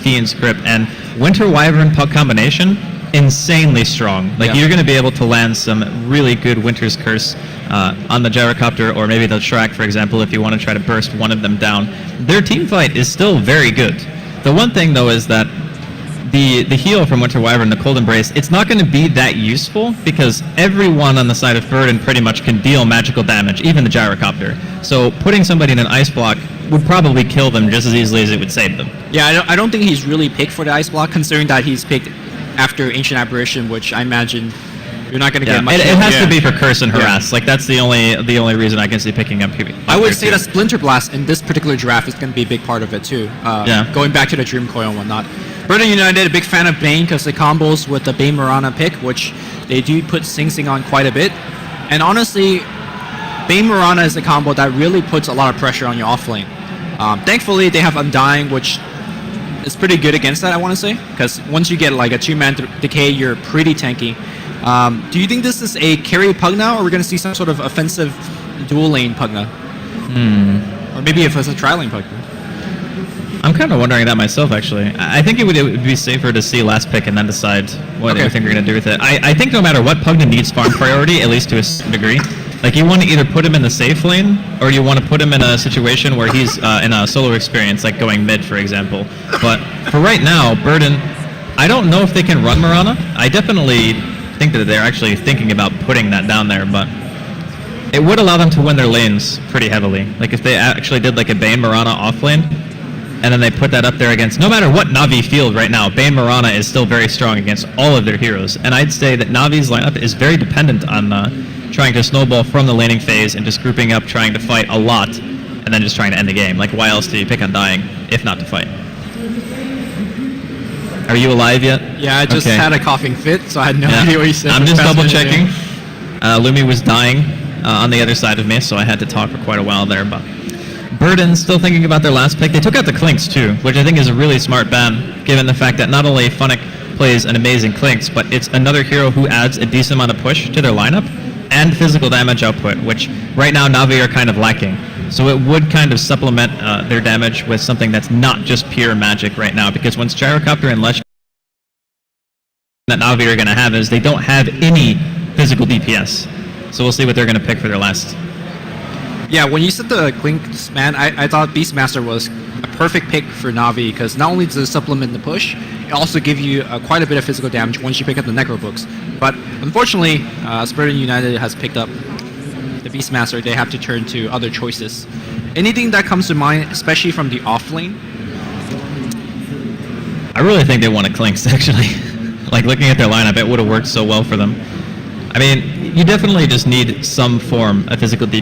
Fiend's Grip, and Winter Wyvern Puck combination, insanely strong. Like, you're going to be able to land some really good Winter's Curse on the Gyrocopter, or maybe the Shrek, for example, if you want to try to burst one of them down. Their team fight is still very good. The one thing, though, is that the heal from Winter Wyvern, the Cold Embrace, it's not going to be that useful because everyone on the side of Burden pretty much can deal magical damage, even the Gyrocopter. So putting somebody in an Ice Block would probably kill them just as easily as it would save them. Yeah, I don't think he's really picked for the Ice Block, considering that he's picked after Ancient Apparition, which I imagine you're not going to get much. It has to be for Curse and Harass. Like, that's the only reason I can see picking up. I would say that Splinter Blast in this particular draft is going to be a big part of it too. Going back to the Dream Coil and whatnot. Burden United, a big fan of Bane because it combos with the Bane Mirana pick, which they do put Sing Sing on quite a bit. And honestly, Bane Mirana is a combo that really puts a lot of pressure on your offlane. Thankfully, they have Undying, which is pretty good against that, I want to say, because once you get like a 2-man decay, you're pretty tanky. Do you think this is a carry Pugna, or are we going to see some sort of offensive dual lane Pugna? Or maybe if it's a tri-lane Pugna? I'm kind of wondering that myself, actually. I think it would be safer to see last pick and then decide what everything we're going to do with it. I think no matter what, Pugna needs farm priority, at least to a certain degree. Like, you want to either put him in the safe lane, or you want to put him in a situation where he's in a solo experience, like going mid, for example. But for right now, Burden, I don't know if they can run Mirana. I definitely think that they're actually thinking about putting that down there, but it would allow them to win their lanes pretty heavily. Like, if they actually did like a Bane Mirana off lane, and then they put that up there against, no matter what Na'Vi field right now, Bane Mirana is still very strong against all of their heroes. And I'd say that Na'Vi's lineup is very dependent on trying to snowball from the laning phase and just grouping up, trying to fight a lot, and then just trying to end the game. Like, why else do you pick Undying if not to fight? Are you alive yet? Yeah, I just had a coughing fit, so I had no idea what you said. I'm just double checking. Lumi was dying on the other side of me, so I had to talk for quite a while there. But Burden still thinking about their last pick. They took out the Clinks too, which I think is a really smart ban, given the fact that not only Funnick plays an amazing Clinks, but it's another hero who adds a decent amount of push to their lineup and physical damage output, which right now Na'Vi are kind of lacking. So it would kind of supplement their damage with something that's not just pure magic right now, because once Gyrocopter and Lesh that Na'Vi are going to have is they don't have any physical DPS. So we'll see what they're going to pick for their last. Yeah, when you said the Clinks, man, I thought Beastmaster was a perfect pick for Na'Vi, because not only does it supplement the push, it also gives you quite a bit of physical damage once you pick up the Necro books. But unfortunately, Burden United has picked up the Beastmaster. They have to turn to other choices. Anything that comes to mind, especially from the off lane? I really think they want a Clinks, actually. Like, looking at their lineup, it would have worked so well for them. I mean, you definitely just need some form of physical DPS.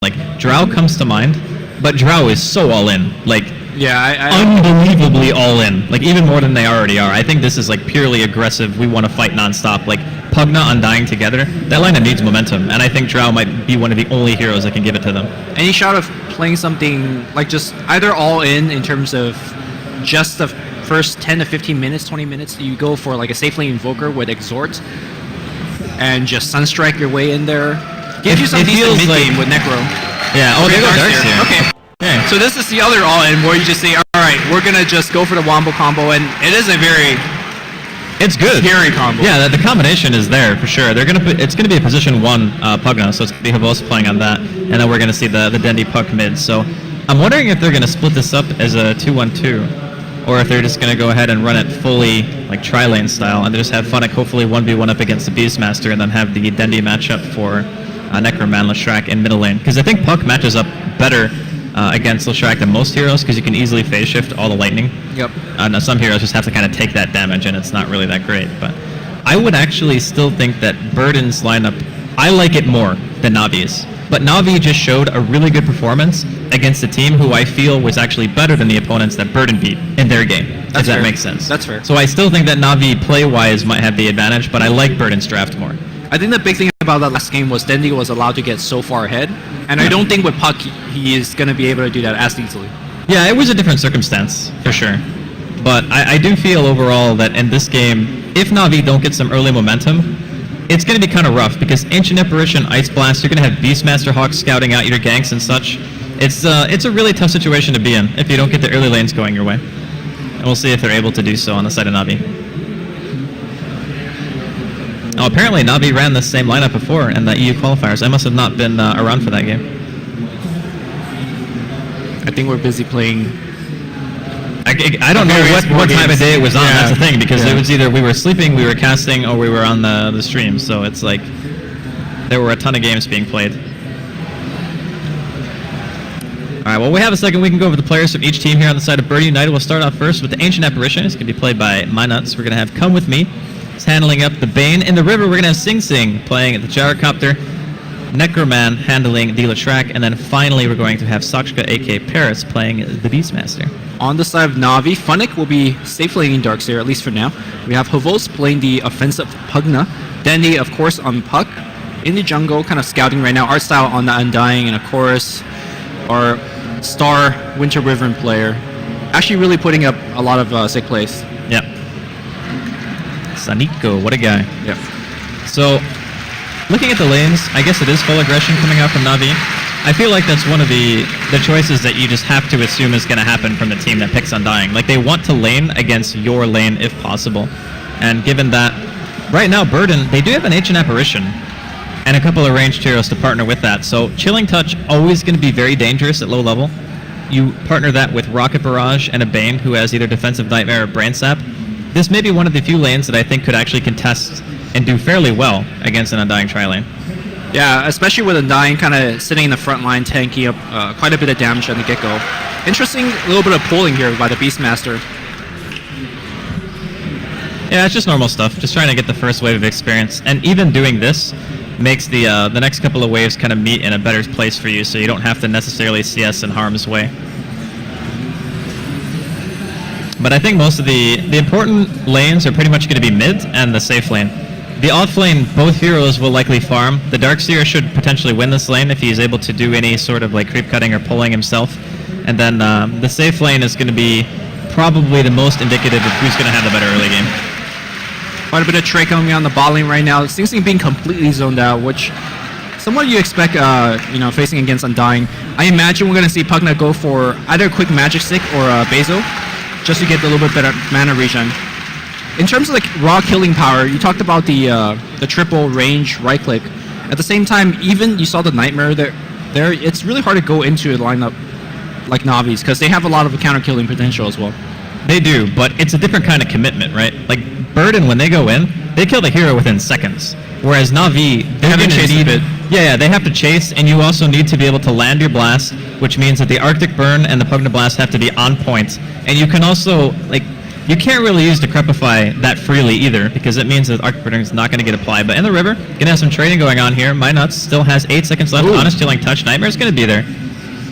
Like, Drow comes to mind, but Drow is so all in. Like, unbelievably all in. Like, even more than they already are. I think this is like purely aggressive. We want to fight nonstop. Like, Pugna, Undying together, that lineup needs momentum, and I think Drow might be one of the only heroes that can give it to them. Any shot of playing something like just either all in terms of just the first 10 to 15 minutes, 20 minutes, you go for like a safe lane Invoker with Exhort and just Sunstrike your way in there. Gives you some decent mid-game with Necro. Yeah, oh, they go Darks here. Okay. So this is the other all-in where you just say, alright, we're going to just go for the Wombo combo, and it is a very... It's good. Scary combo. Yeah, the combination is there for sure. It's going to be a position 1 Pugna, so it's going to be Havos playing on that, and then we're going to see the Dendi Puck mid. So I'm wondering if they're going to split this up as a 2-1-2, or if they're just going to go ahead and run it fully like tri-lane style, and just have Funnick hopefully 1v1 up against the Beastmaster, and then have the Dendi matchup for Necroman, Leshrac in middle lane. Because I think Puck matches up better against Leshrac than most heroes, because you can easily phase shift all the lightning. Yep. Some heroes just have to kind of take that damage, and it's not really that great. But I would actually still think that Burden's lineup, I like it more than Na'Vi's. But Na'Vi just showed a really good performance against a team who I feel was actually better than the opponents that Burden beat in their game, if that makes sense. That's fair. So I still think that Na'Vi play-wise might have the advantage, but I like Burden's draft more. I think the big thing about that last game was Dendi was allowed to get so far ahead, and I don't think with Puck he is going to be able to do that as easily. Yeah, it was a different circumstance, for sure. But I do feel overall that in this game, if Na'Vi don't get some early momentum, it's going to be kind of rough, because Ancient Apparition, Ice Blast, you're going to have Beastmaster Hawk scouting out your ganks and such. It's a really tough situation to be in if you don't get the early lanes going your way. And we'll see if they're able to do so on the side of Na'Vi. Oh, apparently Na'Vi ran the same lineup before in the EU qualifiers. I must have not been around for that game. I think we're busy playing. I don't know what time of day it was on. That's the thing, because it was either we were sleeping, we were casting, or we were on the stream. So it's like there were a ton of games being played. All right, well, we have a second. We can go over the players from each team here on the side of Birdie United. We'll start off first with the Ancient Apparition. It's going to be played by MyNuts. We're going to have Come With Me. It's handling up the Bane. In the river, we're going to have Sing Sing playing at the Gyrocopter. Necroman handling the Latrak. And then finally, we're going to have Sakshka, a.k.a. Paris, playing the Beastmaster. On the side of Na'Vi, Funnick will be safe laning Darkseer, at least for now. We have Havos playing the offensive Pugna. Dandy, of course, on Puck. In the jungle, kind of scouting right now. Art Style on the Undying, and of course, our star Winter Wyvern player. Actually really putting up a lot of sick plays. Yep. Saniko, what a guy. Yep. So, looking at the lanes, I guess it is full aggression coming out from Na'Vi. I feel like that's one of the choices that you just have to assume is going to happen from the team that picks Undying. Like, they want to lane against your lane if possible. And given that, right now, Burden, they do have an Ancient Apparition and a couple of ranged heroes to partner with that. So, Chilling Touch, always going to be very dangerous at low level. You partner that with Rocket Barrage and a Bane who has either Defensive Nightmare or Brain Sap. This may be one of the few lanes that I think could actually contest and do fairly well against an Undying tri-lane. Yeah, especially with Undying kind of sitting in the front line, tanking up quite a bit of damage on the get-go. Interesting little bit of pulling here by the Beastmaster. Yeah, it's just normal stuff. Just trying to get the first wave of experience. And even doing this makes the next couple of waves kind of meet in a better place for you, so you don't have to necessarily CS in harm's way. But I think most of the important lanes are pretty much going to be mid and the safe lane. The off lane, both heroes will likely farm. The Darkseer should potentially win this lane if he's able to do any sort of like creep cutting or pulling himself. And then the safe lane is going to be probably the most indicative of who's going to have the better early game. Quite a bit of Trey coming on the bot lane right now. Sing Sing being completely zoned out, which somewhat you expect, facing against Undying. I imagine we're going to see Pugna go for either a quick Magic Stick or a Basil, just to get a little bit better mana regen. In terms of like raw killing power, you talked about the triple range right click. At the same time, even you saw the Nightmare there. It's really hard to go into a lineup like Na'Vi's because they have a lot of counter killing potential as well. They do, but it's a different kind of commitment, right? Like Burden, when they go in, they kill the hero within seconds. Whereas Na'Vi, they're going to need... Yeah, they have to chase, and you also need to be able to land your blast, which means that the Arctic Burn and the Pugna Blast have to be on point. And you can also, like, you can't really use Decrepify that freely either, because it means that Arctic Burn is not going to get applied. But in the river, going to have some trading going on here. MyNuts still has 8 seconds left. Honest Chilling Touch. Nightmare's going to be there.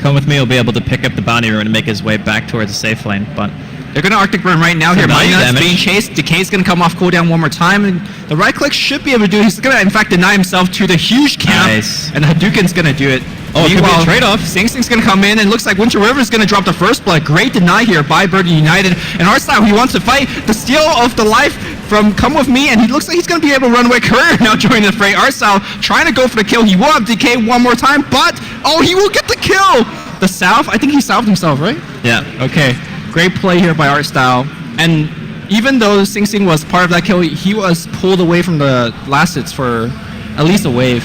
Come With Me will be able to pick up the bounty rune and make his way back towards the safe lane, but... They're going to Arctic Burn right now here. MyNuts being chased. Decay's going to come off cooldown one more time. And the right click should be able to do it. He's going to, in fact, deny himself to the huge camp. Nice. And Hadouken's going to do it. Oh, it could be a trade-off. Sing Sing's going to come in, and looks like Winter Wyvern's going to drop the first blood. Great deny here by Birdie United. And Artstyle, he wants to fight the steal of the life from Come With Me, and he looks like he's going to be able to run away. Courier now joining the fray. Artstyle trying to go for the kill. He will have Decay one more time, but, oh, he will get the kill! The salve? I think he salved himself, right? Yeah. Okay. Great play here by Artstyle. And even though Sing Sing was part of that kill, he was pulled away from the last hits for at least a wave.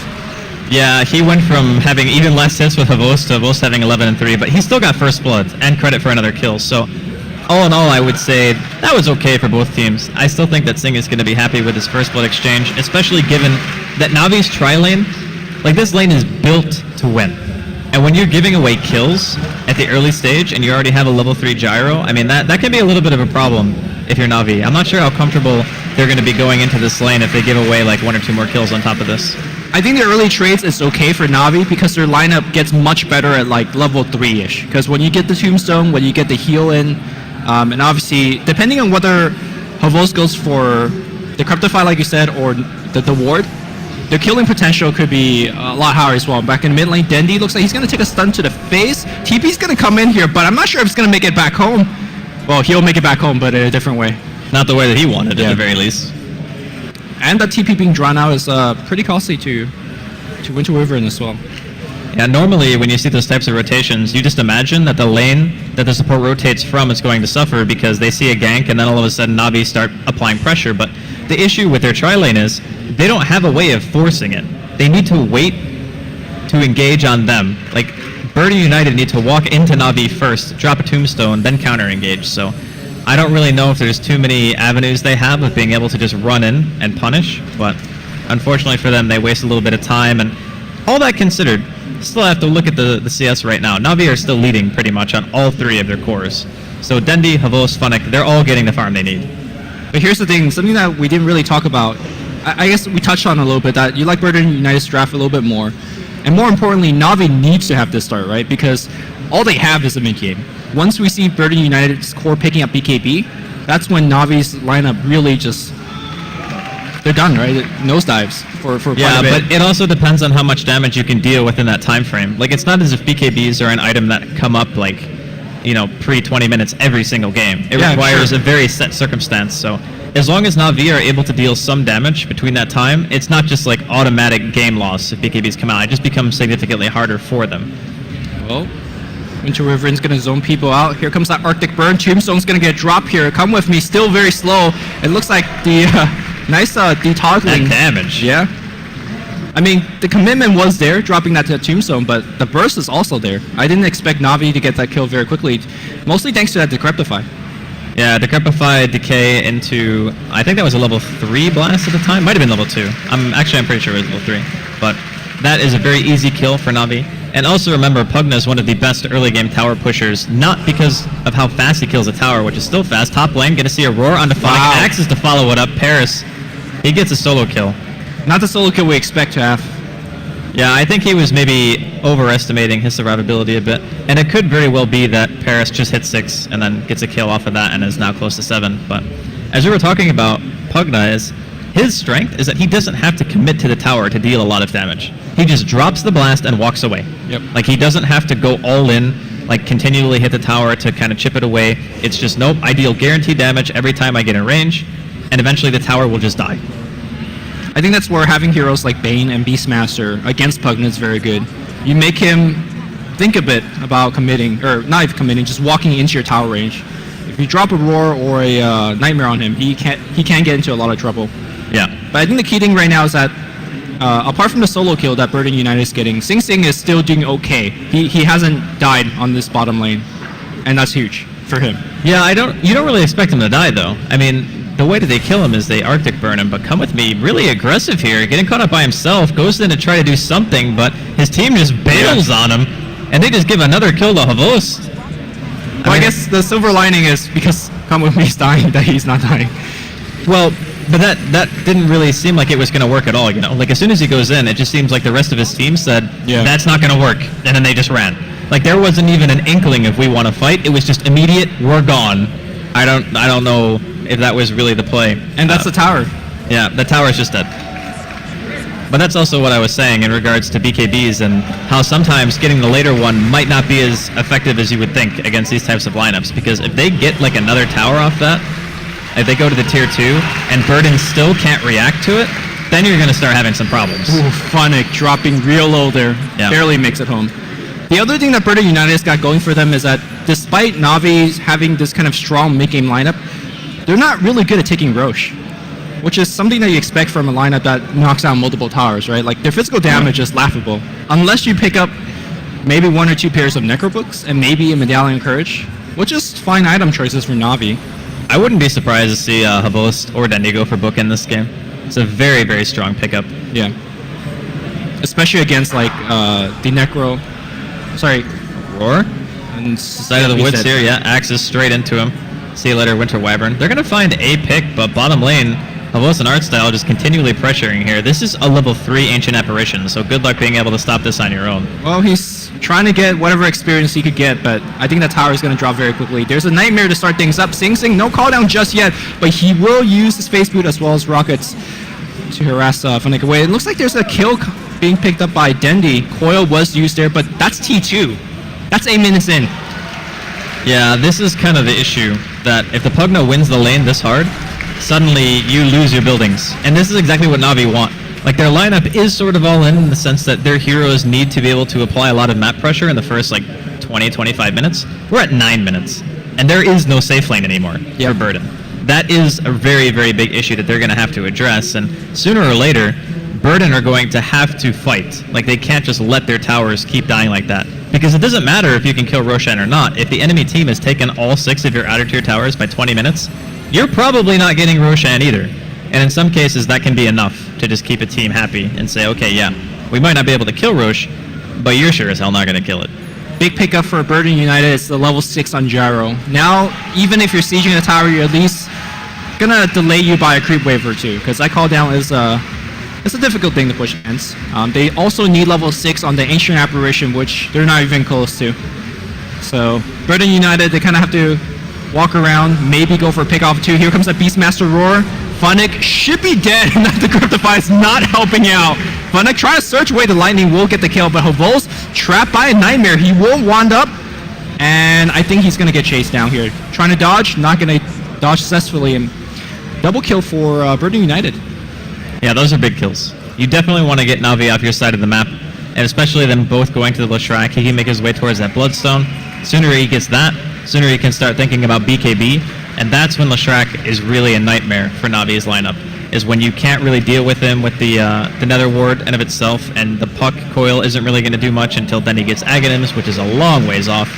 Yeah, he went from having even less hits with Havos to Havos having 11 and 3, but he still got first blood and credit for another kill. So, all in all, I would say that was okay for both teams. I still think that Sing is going to be happy with his first blood exchange, especially given that Navi's tri-lane, like this lane is built to win. And when you're giving away kills at the early stage and you already have a level 3 gyro, I mean, that can be a little bit of a problem if you're Na'Vi. I'm not sure how comfortable they're going to be going into this lane if they give away like 1 or 2 more kills on top of this. I think the early trades is okay for Na'Vi because their lineup gets much better at like level 3-ish. Because when you get the Tombstone, when you get the heal in, and obviously, depending on whether Havos goes for the Decrepify, like you said, or the ward, the killing potential could be a lot higher as well. Back in mid lane, Dendi looks like he's going to take a stun to the face. TP's going to come in here, but I'm not sure if he's going to make it back home. Well, he'll make it back home, but in a different way. Not the way that he wanted, at the very least. And that TP being drawn out is pretty costly to Winter Wyvern as well. Yeah, normally when you see those types of rotations, you just imagine that the lane that the support rotates from is going to suffer because they see a gank and then all of a sudden Na'Vi start applying pressure. But the issue with their tri-lane is they don't have a way of forcing it. They need to wait to engage on them. Like, Bird and United need to walk into Na'Vi first, drop a tombstone, then counter-engage. So I don't really know if there's too many avenues they have of being able to just run in and punish, but unfortunately for them, they waste a little bit of time. And all that considered, still have to look at the CS right now. Na'Vi are still leading pretty much on all three of their cores. So Dendi, Havos, Funnick, they're all getting the farm they need. But here's the thing, something that we didn't really talk about. I guess we touched on a little bit that you like Bird and United's draft a little bit more. And more importantly, Na'Vi needs to have this start, right? Because all they have is a mid-game. Once we see Bird and United's core picking up BKB, that's when Na'Vi's lineup really just... They're done, right? It nosedives for quite a bit. But it also depends on how much damage you can deal within that time frame. Like, it's not as if BKBs are an item that come up, like, you know, pre-20 minutes every single game. It requires a very set circumstance. So as long as Na'Vi are able to deal some damage between that time, it's not just like automatic game loss if BKBs come out. It just becomes significantly harder for them. Well, Winter Wyvern's going to zone people out. Here comes that Arctic Burn. Tombstone's going to get dropped here. Come with me. Still very slow. It looks like the nice detoggling. That damage. Yeah. I mean, the commitment was there, dropping that to Tombstone, but the burst is also there. I didn't expect Na'Vi to get that kill very quickly, mostly thanks to that Decrepify. Yeah, Decrepify decay into, I think that was a level 3 blast at the time. Might have been level 2. I'm pretty sure it was level 3. But that is a very easy kill for Na'Vi. And also remember, Pugna is one of the best early game tower pushers, not because of how fast he kills a tower, which is still fast. Top lane, gonna see a roar onto Funnick. Wow. Axes to follow it up. Paris, he gets a solo kill. Not the solo kill we expect to have. Yeah, I think he was maybe overestimating his survivability a bit. And it could very well be that Paris just hit 6 and then gets a kill off of that and is now close to 7. But as we were talking about, Pugna is, his strength is that he doesn't have to commit to the tower to deal a lot of damage. He just drops the blast and walks away. Yep. Like, he doesn't have to go all in, like continually hit the tower to kind of chip it away. It's just, nope, I deal guaranteed damage every time I get in range, and eventually the tower will just die. I think that's where having heroes like Bane and Beastmaster against Pugna is very good. You make him think a bit about committing, or not even committing, just walking into your tower range. If you drop a Roar or a Nightmare on him, he can get into a lot of trouble. Yeah. But I think the key thing right now is that, apart from the solo kill that Bird and United is getting, Sing Sing is still doing okay. He hasn't died on this bottom lane, and that's huge for him. Yeah, you don't really expect him to die, though. I mean, the way that they kill him is they Arctic burn him, but come with me, really aggressive here, getting caught up by himself, goes in to try to do something, but his team just bails on him, and they just give another kill to Havos. I guess the silver lining is because come with me is dying, that he's not dying. Well, but that didn't really seem like it was going to work at all, you know? Like, as soon as he goes in, it just seems like the rest of his team said, that's not going to work, and then they just ran. Like, there wasn't even an inkling if we want to fight, it was just immediate, we're gone. I don't know if that was really the play. And that's the tower. Yeah, the tower's just dead. But that's also what I was saying in regards to BKBs and how sometimes getting the later one might not be as effective as you would think against these types of lineups, because if they get like another tower off that, if they go to the tier 2 and Burden still can't react to it, then you're going to start having some problems. Ooh, Funnick dropping real low there. Yeah. Barely makes it home. The other thing that Bird United's got going for them is that despite Na'Vi having this kind of strong mid-game lineup, they're not really good at taking Roche, which is something that you expect from a lineup that knocks out multiple towers, right? Like, their physical damage is laughable. Unless you pick up maybe 1 or 2 pairs of Necrobooks and maybe a Medallion of Courage, which is fine item choices for Na'Vi. I wouldn't be surprised to see Havos or Dendi go for Book in this game. It's a very, very strong pickup. Yeah. Especially against, like, the Necro... Sorry. Roar? And Side of the woods here, yeah. Axes straight into him. See you later, Winter Wyvern. They're going to find a pick, but bottom lane, Havos and Artstyle just continually pressuring here. This is a level 3 Ancient Apparition, so good luck being able to stop this on your own. Well, he's trying to get whatever experience he could get, but I think that tower is going to drop very quickly. There's a Nightmare to start things up. Sing Sing, no cooldown just yet, but he will use his Face Boot as well as Rockets to harass Funnick away. It looks like there's a kill being picked up by Dendi. Coil was used there, but that's T2. That's 8 minutes in. Yeah, this is kind of the issue, that if the Pugna wins the lane this hard, suddenly you lose your buildings. And this is exactly what Na'Vi want. Like, their lineup is sort of all in the sense that their heroes need to be able to apply a lot of map pressure in the first, like, 20, 25 minutes. We're at 9 minutes, and there is no safe lane anymore for Burden. That is a very, very big issue that they're going to have to address, and sooner or later, Burden are going to have to fight. Like, they can't just let their towers keep dying like that. Because it doesn't matter if you can kill Roshan or not. If the enemy team has taken all 6 of your outer tier towers by 20 minutes, you're probably not getting Roshan either. And in some cases, that can be enough to just keep a team happy and say, okay, yeah, we might not be able to kill Rosh, but you're sure as hell not going to kill it. Big pickup for Burden United is the level 6 on Gyro. Now, even if you're sieging a tower, you're at least going to delay you by a creep wave or two, because that call down is it's a difficult thing to push against. They also need level 6 on the Ancient Apparition, which they're not even close to. So, Burden United, they kind of have to walk around, maybe go for a pick off 2. Here comes a Beastmaster Roar. Funnick should be dead, and the Cryptify is not helping out. Funnick trying to search away the lightning, will get the kill, but Havos trapped by a Nightmare. He will wand up, and I think he's going to get chased down here. Trying to dodge, not going to dodge successfully, and double kill for Burden United. Yeah, those are big kills. You definitely want to get Navi off your side of the map, and especially them both going to the Leshrac. He can make his way towards that Bloodstone. Sooner he gets that, sooner he can start thinking about BKB, and that's when Leshrac is really a nightmare for Navi's lineup, is when you can't really deal with him with the Nether Ward in of itself, and the Puck coil isn't really going to do much until then he gets Aghanims, which is a long ways off.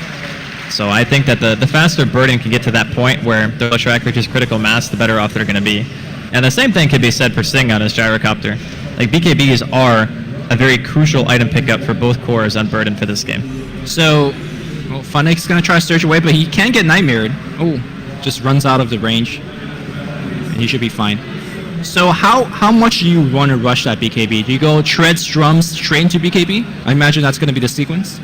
So I think that the faster Burden can get to that point where the Leshrac reaches critical mass, the better off they're going to be. And the same thing could be said for Sing on his Gyrocopter. Like, BKBs are a very crucial item pickup for both cores on Burden for this game. So, Funnick's going to try to search away, but he can get Nightmared. Oh, just runs out of the range. And he should be fine. So how much do you want to rush that BKB? Do you go Treads, Drums, straight into BKB? I imagine that's going to be the sequence.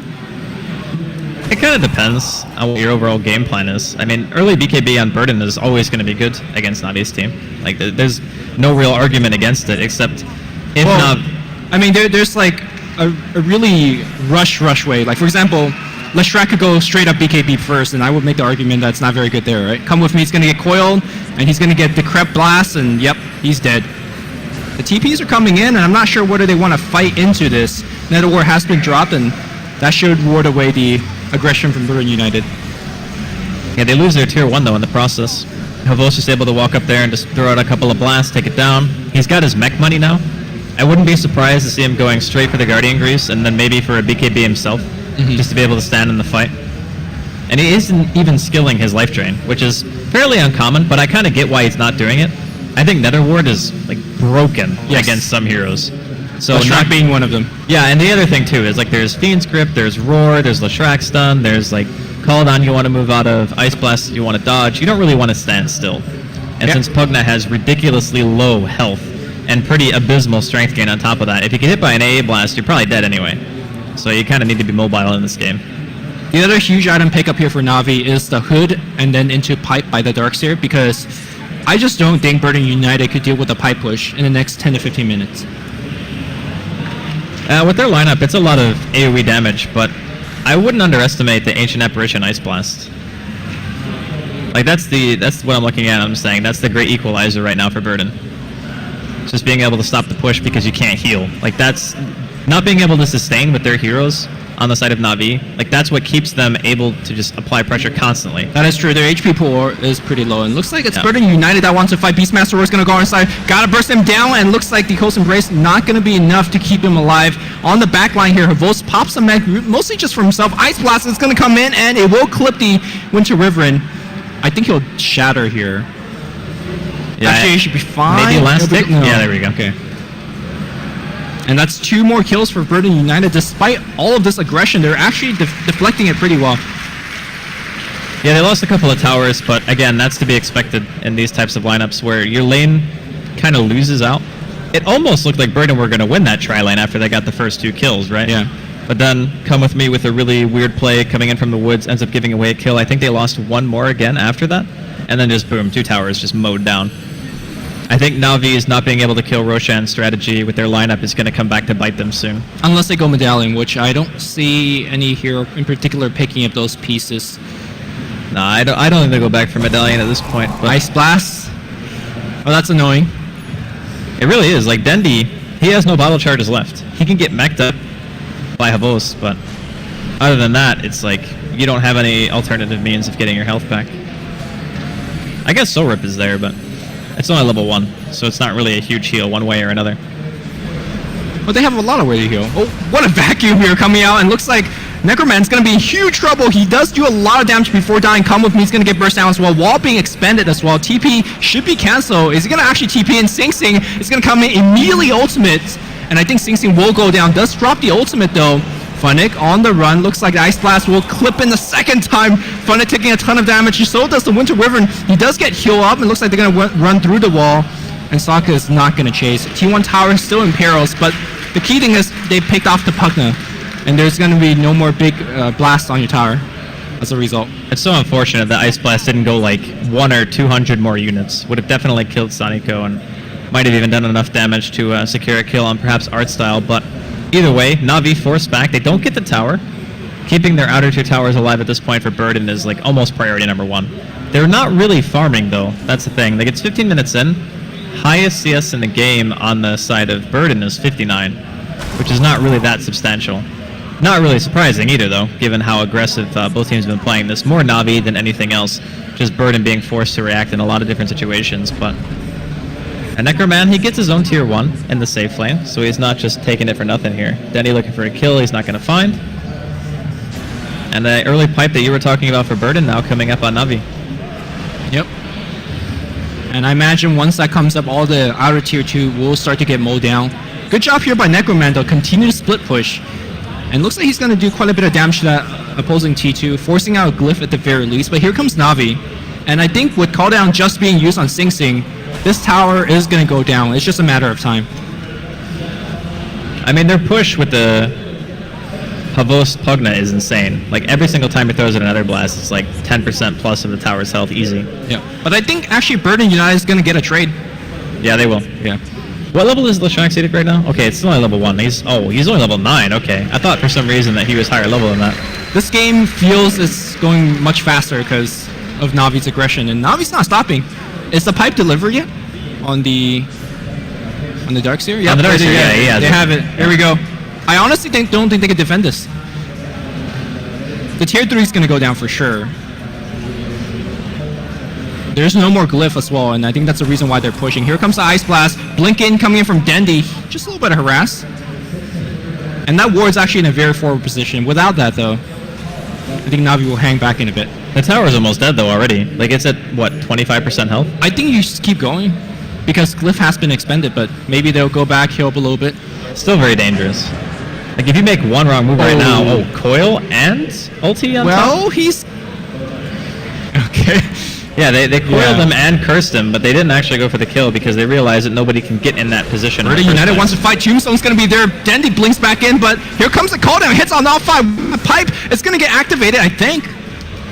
It kind of depends on what your overall game plan is. I mean, early BKB on Burden is always going to be good against Navi's team. Like, there's no real argument against it, except if not... I mean, there's like a really rush way. Like, for example, Leshrac could go straight up BKB first, and I would make the argument that's not very good there, right? Come with me, he's going to get coiled, and he's going to get Decrep Blast, and yep, he's dead. The TPs are coming in, and I'm not sure whether they want to fight into this. Nether War has been dropped, and that should ward away the aggression from Burden United. Yeah, they lose their tier 1 though in the process. Havos just able to walk up there and just throw out a couple of blasts, take it down. He's got his mech money now. I wouldn't be surprised to see him going straight for the Guardian Grease and then maybe for a BKB himself, just to be able to stand in the fight. And he isn't even skilling his life drain, which is fairly uncommon, but I kind of get why he's not doing it. I think Nether Ward is like broken against some heroes. So Leshrac being one of them. Yeah, and the other thing too is like there's Fiend's Grip, there's Roar, there's Leshrac Stun, there's like Call Down you want to move out of, Ice Blast you want to dodge. You don't really want to stand still. And since Pugna has ridiculously low health and pretty abysmal strength gain on top of that, if you get hit by an AA Blast, you're probably dead anyway. So you kind of need to be mobile in this game. The other huge item pickup here for Na'Vi is the Hood and then into Pipe by the Darkseer, because I just don't think Burden United could deal with a Pipe push in the next 10 to 15 minutes. With their lineup, it's a lot of AoE damage, but I wouldn't underestimate the Ancient Apparition Ice Blast. Like, that's what I'm looking at. I'm saying that's the great equalizer right now for Burden. Just being able to stop the push because you can't heal. Like, that's not being able to sustain with their heroes on the side of Na'Vi. Like, that's what keeps them able to just apply pressure constantly. That is true. Their HP pool is pretty low, and looks like it's Burden United that wants to fight. Beastmaster Roar is going to go inside. Gotta burst him down, and looks like the Coast Embrace not going to be enough to keep him alive. On the back line here, Havos pops a mag, mostly just for himself. Ice Blast is going to come in, and it will clip the Winter Wyvern. I think he'll shatter here. Yeah, actually, he should be fine. Maybe last tick? No. Yeah, there we go. Okay. And that's 2 more kills for Burden United. Despite all of this aggression, they're actually deflecting it pretty well. Yeah, they lost a couple of towers, but again, that's to be expected in these types of lineups where your lane kind of loses out. It almost looked like Burden were going to win that tri-lane after they got the first 2 kills, right? Yeah. But then Come With Me with a really weird play coming in from the woods ends up giving away a kill. I think they lost 1 more again after that, and then just boom, 2 towers just mowed down. I think Na'Vi is not being able to kill Roshan's strategy with their lineup is going to come back to bite them soon. Unless they go Medallion, which I don't see any hero in particular picking up those pieces. Nah, I don't think they go back for Medallion at this point. But Ice Blast? Oh, that's annoying. It really is. Like, Dendi, He has no bottle charges left. He can get mech'd up by Havos, but other than that, it's like you don't have any alternative means of getting your health back. I guess Soul Rip is there, but it's only level 1, so it's not really a huge heal one way or another. But they have a lot of way to heal. Oh, what a vacuum here coming out, and looks like Necroman's going to be in huge trouble. He does do a lot of damage before dying. Come with me, he's going to get burst down as well. Wall being expended as well. TP should be cancelled. Is he going to actually TP in? Sing Sing is going to come in immediately ultimate, and I think Sing Sing will go down. Does drop the ultimate though. Funnick on the run. Looks like the Ice Blast will clip in the second time. Funnick taking a ton of damage. So does the Winter Wyvern. He does get heal up, and looks like they're going to run through the wall, and Sokka is not going to chase. T1 Tower is still in perils, but the key thing is they picked off the Pugna, and there's going to be no more big blasts on your tower as a result. It's so unfortunate that Ice Blast didn't go like 100 or 200 more units. Would have definitely killed Saniko and might have even done enough damage to secure a kill on perhaps Artstyle, but either way, Na'Vi forced back. They don't get the tower. Keeping their outer 2 towers alive at this point for Burden is like almost priority number 1. They're not really farming though, that's the thing. Like it's 15 minutes in. Highest CS in the game on the side of Burden is 59, which is not really that substantial. Not really surprising either though, given how aggressive both teams have been playing this. More Na'Vi than anything else, just Burden being forced to react in a lot of different situations. But and Necroman, he gets his own tier 1 in the safe lane, so he's not just taking it for nothing here. Denny looking for a kill he's not going to find. And the early pipe that you were talking about for Burden now coming up on Na'Vi. Yep. And I imagine once that comes up, all the outer tier 2 will start to get mowed down. Good job here by Necroman though, continue to split push. And looks like he's going to do quite a bit of damage to that opposing T2, forcing out a glyph at the very least. But here comes Na'Vi. And I think with call down just being used on Sing Sing, this tower is going to go down. It's just a matter of time. I mean, their push with the Havos Pugna is insane. Like every single time he throws in another blast, it's like 10% plus of the tower's health easy. Yeah. But I think actually Burden United is going to get a trade. Yeah, they will. Yeah. What level is Leshrac seated right now? Okay, it's still only level 1. He's only level 9. Okay. I thought for some reason that he was higher level than that. This game feels it's going much faster because of Na'Vi's aggression, and Na'Vi's not stopping. Is the pipe delivered yet on the Darkseer? Yeah, on the Darkseer, yeah, they have it. Here we go. I honestly don't think they can defend this. The tier 3 is going to go down for sure. There's no more glyph as well, and I think that's the reason why they're pushing. Here comes the Ice Blast. Blink in coming in from Dendi. Just a little bit of harass. And that ward's actually in a very forward position. Without that, though, I think Na'Vi will hang back in a bit. The tower's almost dead, though, already. Like, it's at, what, 25% health? I think you just keep going, because glyph has been expended, but maybe they'll go back, heal up a little bit. Still very dangerous. Like, if you make one wrong move right now, coil and ulti on top? Well, he's... Okay. Yeah, they coiled him and cursed him, but they didn't actually go for the kill because they realized that nobody can get in that position. Burden United wants to fight. Tombstone's going to be there. Dendi blinks back in, but here comes the call down. Hits on all 5. The pipe is going to get activated, I think.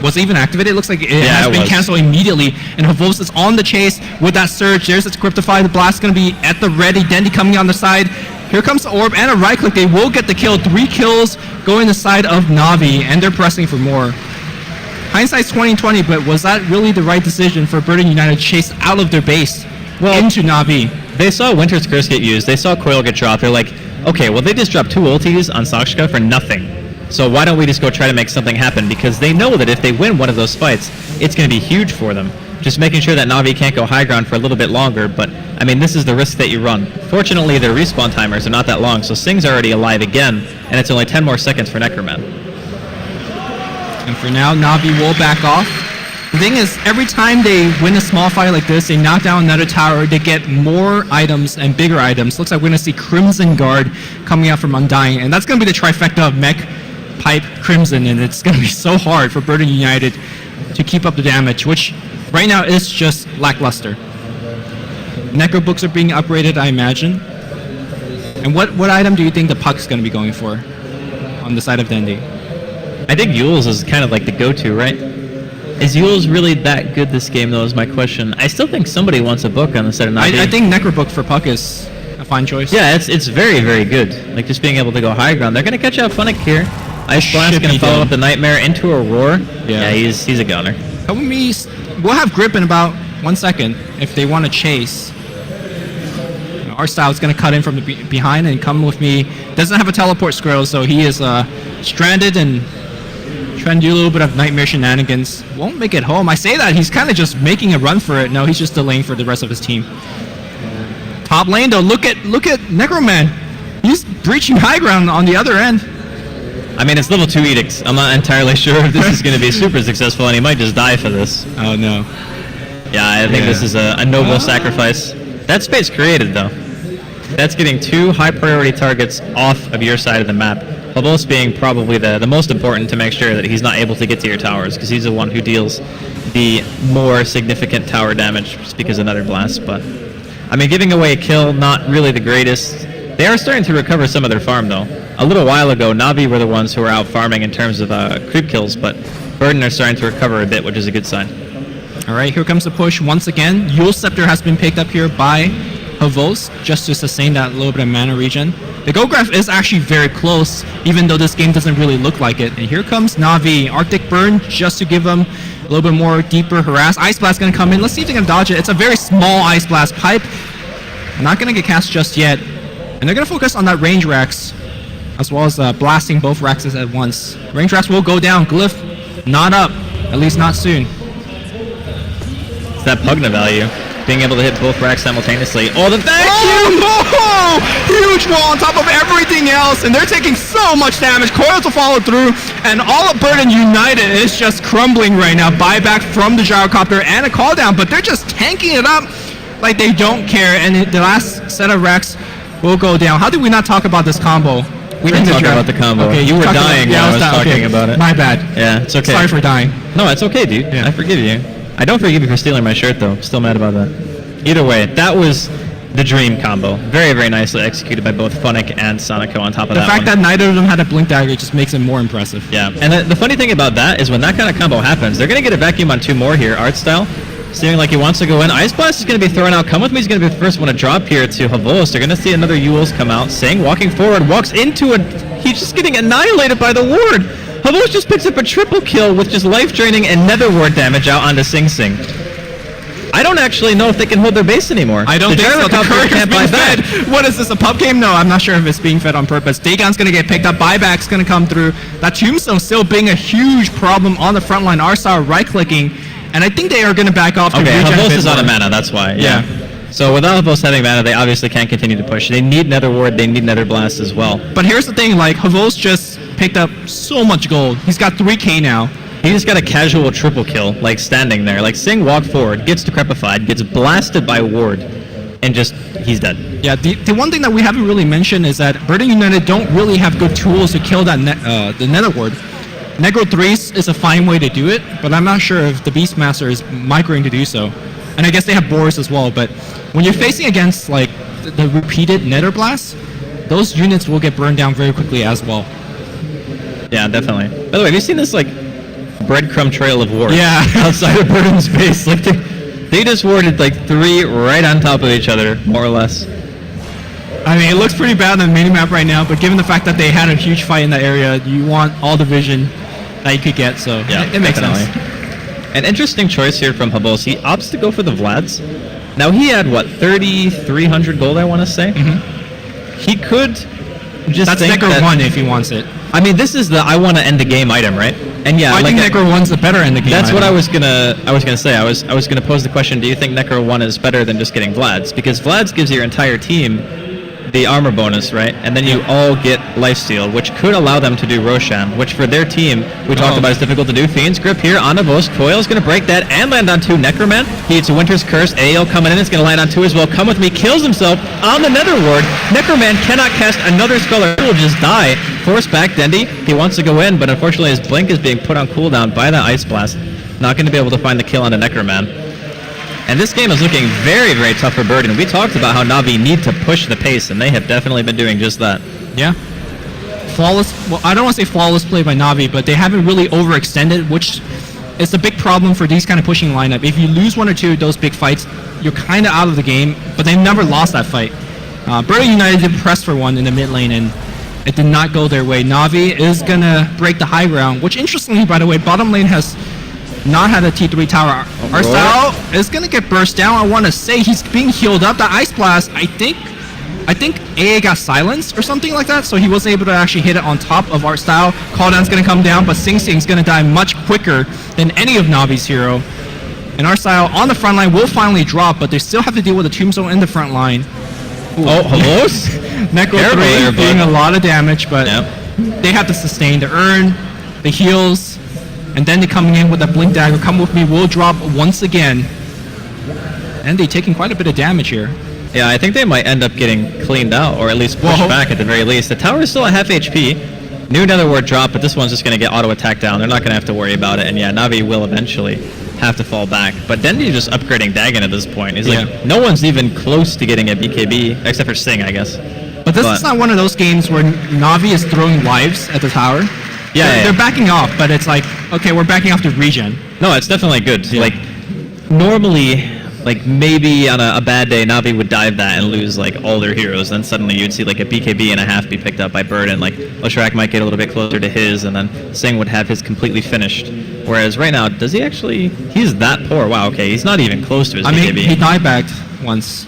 Was it even activated? It looks like it has been canceled immediately. And Havos is on the chase with that surge. There's its Cryptify. The blast is going to be at the ready. Dendi coming on the side. Here comes the orb and a right click. They will get the kill. 3 kills going the side of Na'Vi, and they're pressing for more. Hindsight's 20/20, but was that really the right decision for Burden United to chase out of their base into Na'Vi? They saw Winter's Curse get used. They saw Coil get dropped. They're like, okay, well, they just dropped 2 ultis on Sakshka for nothing. So why don't we just go try to make something happen? Because they know that if they win one of those fights, it's going to be huge for them. Just making sure that Na'Vi can't go high ground for a little bit longer, but, I mean, this is the risk that you run. Fortunately, their respawn timers are not that long, so Sing's already alive again, and it's only 10 more seconds for Necroman. And for now, Na'Vi will back off. The thing is, every time they win a small fight like this, they knock down another tower, they get more items and bigger items. Looks like we're going to see Crimson Guard coming out from Undying, and that's going to be the trifecta of Mech, Pipe, Crimson, and it's going to be so hard for Burden United to keep up the damage, which right now is just lackluster. Necro books are being upgraded, I imagine. And what item do you think the Puck's going to be going for on the side of Dendi? I think Yule's is kind of like the go-to, right? Is Yule's really that good this game, though, is my question. I still think somebody wants a book on the side of Na'Vi. I think Necro book for Puck is a fine choice. Yeah, it's very, very good. Like, just being able to go high ground. They're going to catch out Funnick here. Ice Blast going to follow up the Nightmare into a Roar. Yeah, he's a gunner. We'll have grip in about 1 second if they want to chase. Our style is going to cut in from the behind and come with me. Doesn't have a teleport scroll, so he is stranded and trying to do a little bit of nightmare shenanigans. Won't make it home. I say that, he's kind of just making a run for it. No, he's just delaying for the rest of his team. Top lane though, look at Necroman. He's breaching high ground on the other end. I mean, it's level 2 edicts. I'm not entirely sure if this is going to be super successful, and he might just die for this. Oh no. Yeah, I think this is a noble sacrifice. That space created though. That's getting 2 high priority targets off of your side of the map. Havols being probably the most important to make sure that he's not able to get to your towers, because he's the one who deals the more significant tower damage just because of Nether Blast. But I mean, giving away a kill, not really the greatest. They are starting to recover some of their farm though. A little while ago, Na'Vi were the ones who were out farming in terms of creep kills, but Burden are starting to recover a bit, which is a good sign. Alright, here comes the push once again. Yule Scepter has been picked up here by Havols, just to sustain that little bit of mana regen. The gold graph is actually very close, even though this game doesn't really look like it. And here comes Na'Vi. Arctic Burn, just to give them a little bit more deeper harass. Ice Blast going to come in. Let's see if they can dodge it. It's a very small Ice Blast pipe. Not going to get cast just yet. And they're going to focus on that range Rex, as well as blasting both Rexes at once. Range Rex will go down. Glyph, not up. At least not soon. It's that Pugna value. Being able to hit both racks simultaneously. Oh, the vacuum! Oh, huge wall on top of everything else, and they're taking so much damage. Coils will follow through, and all of Burden United is just crumbling right now. Buyback from the gyrocopter and a call down, but they're just tanking it up like they don't care, and the last set of racks will go down. How did we not talk about this combo? We didn't talk about the combo. Okay, you were dying while I was talking about it. My bad. Yeah, it's okay. Sorry for dying. No, it's okay, dude. Yeah. I forgive you. I don't forgive you for stealing my shirt, though. Still mad about that. Either way, that was the dream combo. Very, very nicely executed by both Funnick and Sonico on top of that. The fact that neither of them had a Blink Dagger just makes it more impressive. Yeah, and the funny thing about that is when that kind of combo happens, they're going to get a vacuum on 2 more here, art style. Seeming like he wants to go in. Ice Blast is going to be thrown out. Come With Me is going to be the first one to drop here to Havols. They're going to see another Yules come out. Sing walking forward, walks into it. He's just getting annihilated by the ward. Havols just picks up a triple kill with just life draining and nether ward damage out onto Sing Sing. I don't actually know if they can hold their base anymore. I don't think so. The current is being fed. What is this, a pub game? No, I'm not sure if it's being fed on purpose. Dagon's going to get picked up. Buyback's going to come through. That Tombstone still being a huge problem on the front line. Arsar right-clicking. And I think they are going to back off. Okay, Havols is out of mana, that's why. Yeah. So without Havols having mana, they obviously can't continue to push. They need Nether Ward, they need Nether Blast as well. But here's the thing, like, Havols just picked up so much gold. He's got 3k now. He just got a casual triple kill, like standing there. Like Sing walked forward, gets decrepified, gets blasted by Ward, and just, he's dead. Yeah, the one thing that we haven't really mentioned is that Burden United don't really have good tools to kill that the Nether Ward. Negro 3s is a fine way to do it, but I'm not sure if the Beastmaster is microing to do so. And I guess they have Boars as well, but when you're facing against like the repeated Nether Blasts, those units will get burned down very quickly as well. Yeah, definitely. By the way, have you seen this like breadcrumb trail of wards? Yeah. Outside of Burden's base? Like they just warded like 3 right on top of each other, more or less. I mean, it looks pretty bad on the minimap right now, but given the fact that they had a huge fight in that area, you want all the vision that you could get, so yeah, it makes sense. An interesting choice here from Havols. He opts to go for the Vlads. Now he had what, 3,300 gold, I want to say. He could just that's think Necro 1 if he wants it. I mean, this is the I want to end the game item, right? And yeah, I think Necro 1's the better end the game. That's item. What I was gonna say. I was gonna pose the question: do you think Necro 1 is better than just getting Vlads? Because Vlads gives your entire team the armor bonus, right? And then you all get lifesteal, which could allow them to do Roshan, which for their team, we talked about is difficult to do. Fiend's Grip here on Havols. Coil is going to break that and land on 2. Necroman, he hits Winter's Curse. AO coming in, it's going to land on 2 as well. Come With Me kills himself on the Nether Ward. Necroman cannot cast another Scholar. He will just die. Force back Dendy. He wants to go in, but unfortunately his Blink is being put on cooldown by that Ice Blast. Not going to be able to find the kill on the Necroman. And this game is looking very, very tough for Burden. We talked about how Na'Vi need to push the pace, and they have definitely been doing just that. Yeah. Flawless, well, I don't want to say flawless play by Na'Vi, but they haven't really overextended, which is a big problem for these kind of pushing lineup. If you lose 1 or 2 of those big fights, you're kind of out of the game, but they've never lost that fight. Burden United did press for 1 in the mid lane, and it did not go their way. Na'Vi is going to break the high ground, which interestingly, by the way, bottom lane has not had a T3 tower. Arsal is going to get burst down. I want to say he's being healed up. The Ice Blast, I think, I think AA got silenced or something like that, so he wasn't able to actually hit it on top of Art Style. Calldown's going to come down, but Sing Sing's going to die much quicker than any of Navi's hero. And Art Style on the front line will finally drop, but they still have to deal with the Tombstone in the front line. Ooh. Oh, hello? Necro 3 doing a lot of damage, but they have to sustain the Urn, the heals, and then they're coming in with a Blink Dagger. Come With Me will drop once again. And they're taking quite a bit of damage here. Yeah, I think they might end up getting cleaned out, or at least pushed back at the very least. The tower is still at half HP. New Nether Ward drop, but this one's just going to get auto-attacked down. They're not going to have to worry about it, and yeah, Na'Vi will eventually have to fall back. But Dendi just upgrading Dagon at this point. He's like, no one's even close to getting a BKB, except for Sing, I guess. But this is not one of those games where Na'Vi is throwing lives at the tower. They're backing off, but it's like, okay, we're backing off the regen. No, it's definitely good. Like, normally, like maybe on a bad day, Na'Vi would dive that and lose like all their heroes. Then suddenly you'd see like a BKB and a half be picked up by Burden. Like Leshrac might get a little bit closer to his, and then Sing would have his completely finished. Whereas right now, does he actually? He's that poor. Wow. Okay, he's not even close to his BKB. I mean, he diebacked once.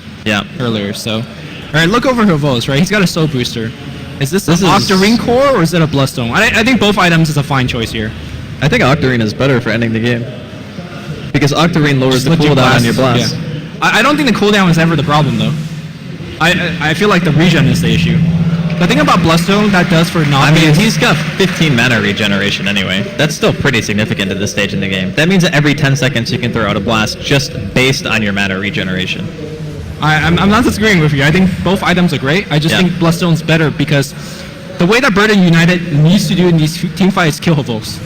Earlier. So, all right, look over Havos. Right, he's got a soul booster. Is this an Octarine core or is it a Bloodstone? I think both items is a fine choice here. I think Octarine is better for ending the game. Because Octarine lowers the cooldown on your blast. Yeah. I don't think the cooldown is ever the problem, though. I feel like the regen is the issue. The thing about Bloodstone that does for Na'Vi, I mean, he's got 15 mana regeneration anyway. That's still pretty significant at this stage in the game. That means that every 10 seconds you can throw out a blast just based on your mana regeneration. I'm not disagreeing with you. I think both items are great. I just think Bloodstone's better because the way that Burden United needs to do in these team fights is kill Havos.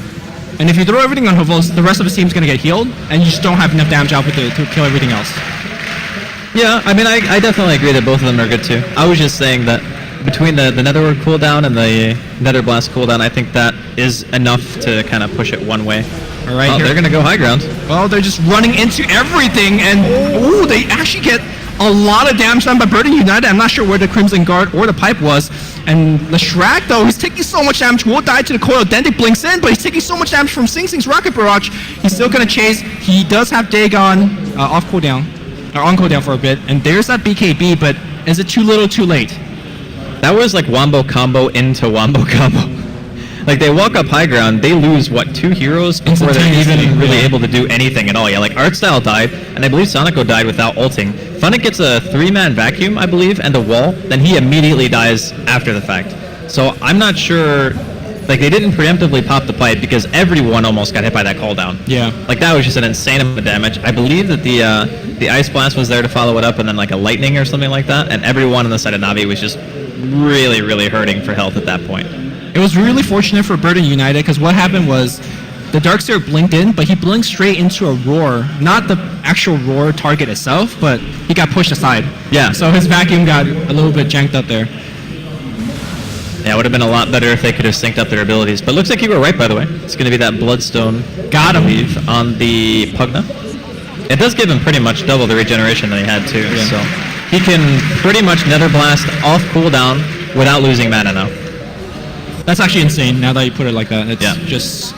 And if you throw everything on Havos, the rest of the team's going to get healed, and you just don't have enough damage output to kill everything else. Yeah, I mean, I definitely agree that both of them are good too. I was just saying that between the Netherward cooldown and the Nether Blast cooldown, I think that is enough to kind of push it one way. All right, they're going to go high ground. Well, they're just running into everything, and they actually get a lot of damage done by Burden United. I'm not sure where the Crimson Guard or the Pipe was. And Leshrac, though, he's taking so much damage, will die to the coil. Dendic blinks in, but he's taking so much damage from Sing Sing's Rocket Barrage. He's still going to chase. He does have Dagon off cooldown, or on cooldown for a bit. And there's that BKB, but is it too little, too late? That was like Wombo combo into Wombo combo. Like, they walk up high ground, they lose, what, 2 heroes before they're even really able to do anything at all. Yeah, like, Artstyle died, and I believe Sonico died without ulting. Funnick gets a 3-man vacuum, I believe, and a wall, then he immediately dies after the fact. So, I'm not sure, like, they didn't preemptively pop the pipe because everyone almost got hit by that cooldown. Yeah. Like, that was just an insane amount of damage. I believe that the Ice Blast was there to follow it up, and then, like, a Lightning or something like that, and everyone on the side of Na'Vi was just really, really hurting for health at that point. It was really fortunate for Burden United because what happened was the Darkseer blinked in, but he blinked straight into a roar. Not the actual roar target itself, but he got pushed aside. Yeah. So his vacuum got a little bit janked up there. Yeah, it would have been a lot better if they could have synced up their abilities. But looks like you were right, by the way. It's going to be that Bloodstone, Gotta leave on the Pugna. It does give him pretty much double the regeneration that he had, too. Yeah. So he can pretty much Nether Blast off cooldown without losing mana now. That's actually insane now that you put it like that. It's just...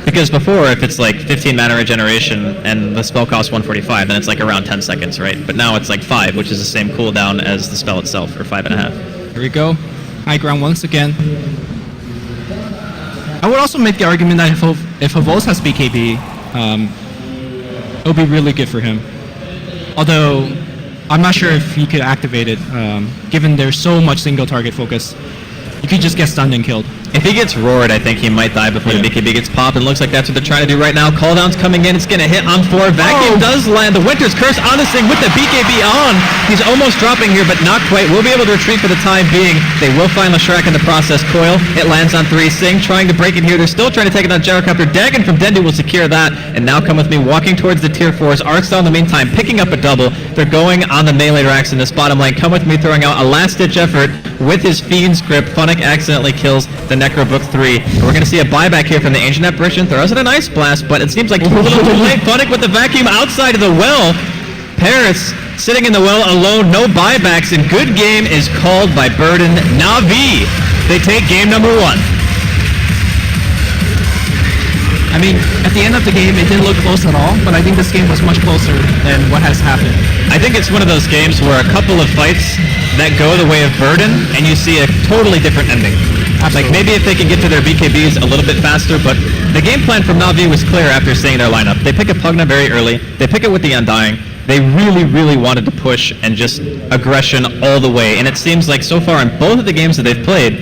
Because before, if it's like 15 mana regeneration and the spell costs 145, then it's like around 10 seconds, right? But now it's like 5, which is the same cooldown as the spell itself, or 5.5. Here we go. High ground once again. I would also make the argument that if Havos has BKB, it would be really good for him. Although, I'm not sure if he could activate it, given there's so much single target focus. You could just get stunned and killed. If he gets roared, I think he might die before the BKB gets popped, and looks like that's what they're trying to do right now. Calldown's coming in, it's going to hit on 4. Vacuum does land. The Winter's Curse on the Sing with the BKB on. He's almost dropping here, but not quite. We'll be able to retreat for the time being. They will find Leshrac in the process. Coil, it lands on 3. Sing trying to break it here. They're still trying to take it on Gyrocopter. Dagon from Dendi will secure that, and now Come With Me walking towards the tier 4s. Artstyle in the meantime picking up a double. They're going on the melee racks in this bottom lane. Come With Me throwing out a last-ditch effort with his Fiend's Grip. Funnick accidentally kills the Necrobook 3. And we're going to see a buyback here from the Ancient Apparition. Throws in an Ice Blast, but it seems like a little too late. Funnick with the vacuum outside of the well. Paris sitting in the well alone, no buybacks, and good game is called by Burden Na'Vi. They take game number 1. I mean, at the end of the game, it didn't look close at all, but I think this game was much closer than what has happened. I think it's one of those games where a couple of fights that go the way of Burden, and you see a totally different ending. Absolutely. Like maybe if they can get to their BKBs a little bit faster, but the game plan from Na'Vi was clear after seeing their lineup. They pick a Pugna very early. They pick it with the Undying. They really, really wanted to push and just aggression all the way. And it seems like so far in both of the games that they've played,